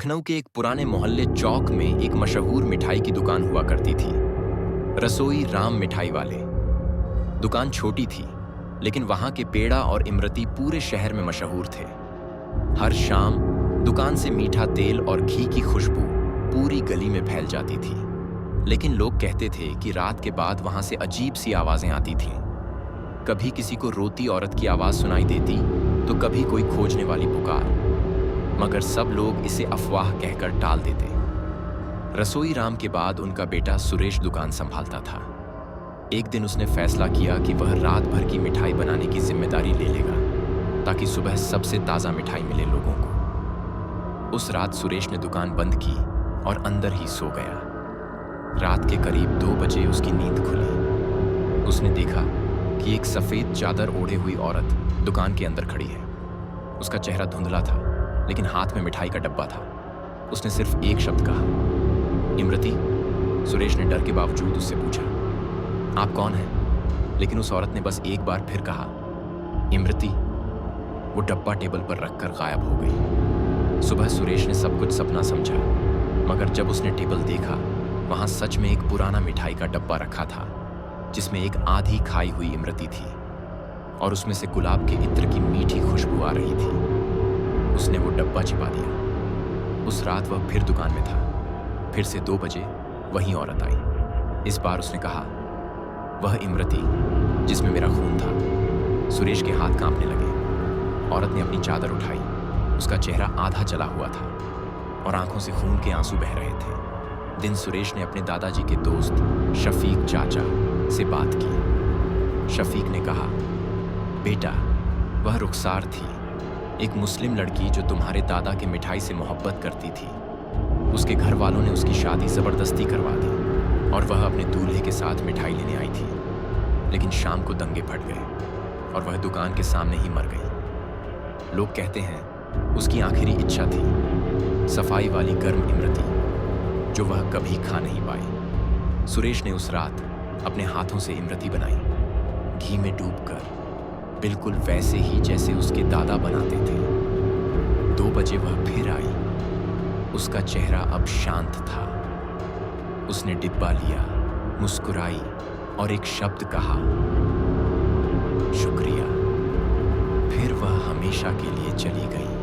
लखनऊ के एक पुराने मोहल्ले चौक में एक मशहूर मिठाई की दुकान हुआ करती थी। रसोई राम मिठाई वाले। दुकान छोटी थी, लेकिन वहां के पेड़ा और इमरती पूरे शहर में मशहूर थे। हर शाम दुकान से मीठा तेल और घी की खुशबू पूरी गली में फैल जाती थी। लेकिन लोग कहते थे कि रात के बाद वहां से अजीब सी आवाजें आती थीं। कभी किसी को रोती औरत की आवाज सुनाई देती, तो कभी कोई खोजने वाली पुकार। मगर सब लोग इसे अफवाह कहकर टाल देते। रसोई राम के बाद उनका बेटा सुरेश दुकान संभालता था। एक दिन उसने फैसला किया कि वह रात भर की मिठाई बनाने की जिम्मेदारी ले लेगा, ताकि सुबह सबसे ताज़ा मिठाई मिले लोगों को। उस रात सुरेश ने दुकान बंद की और अंदर ही सो गया। रात के करीब 2 बजे उसकी नींद खुली। उसने देखा कि एक सफ़ेद चादर ओढ़े हुई औरत दुकान के अंदर खड़ी है। उसका चेहरा धुंधला था, लेकिन हाथ में मिठाई का डब्बा था। उसने सिर्फ एक शब्द कहा, इमरती। सुरेश ने डर के बावजूद उससे पूछा, आप कौन हैं? लेकिन उस औरत ने बस एक बार फिर कहा, इमरती। वो डब्बा टेबल पर रखकर गायब हो गई। सुबह सुरेश ने सब कुछ सपना समझा, मगर जब उसने टेबल देखा, वहां सच में एक पुराना मिठाई का डब्बा रखा था, जिसमें एक आधी खाई हुई इमरती थी और उसमें से गुलाब के इत्र की मीठी खुशबू आ रही थी। उसने वो डब्बा छिपा दिया। उस रात वह फिर दुकान में था। फिर से 2 बजे वही औरत आई। इस बार उसने कहा, वह इमरती जिसमें मेरा खून था। सुरेश के हाथ कांपने लगे। औरत ने अपनी चादर उठाई। उसका चेहरा आधा जला हुआ था और आंखों से खून के आंसू बह रहे थे। दिन सुरेश ने अपने दादाजी के दोस्त शफीक चाचा से बात की। शफीक ने कहा, बेटा, वह रुखसार थी, एक मुस्लिम लड़की जो तुम्हारे दादा के मिठाई से मोहब्बत करती थी। उसके घर वालों ने उसकी शादी ज़बरदस्ती करवा दी और वह अपने दूल्हे के साथ मिठाई लेने आई थी। लेकिन शाम को दंगे फट गए और वह दुकान के सामने ही मर गई। लोग कहते हैं उसकी आखिरी इच्छा थी सफाई वाली गर्म इमरती, जो वह कभी खा नहीं पाई। सुरेश ने उस रात अपने हाथों से इमरती बनाई, घी में डूबकर, बिल्कुल वैसे ही जैसे उसके दादा बनाते थे। 2 बजे वह फिर आई। उसका चेहरा अब शांत था। उसने डिब्बा लिया, मुस्कुराई और एक शब्द कहा, शुक्रिया। फिर वह हमेशा के लिए चली गई।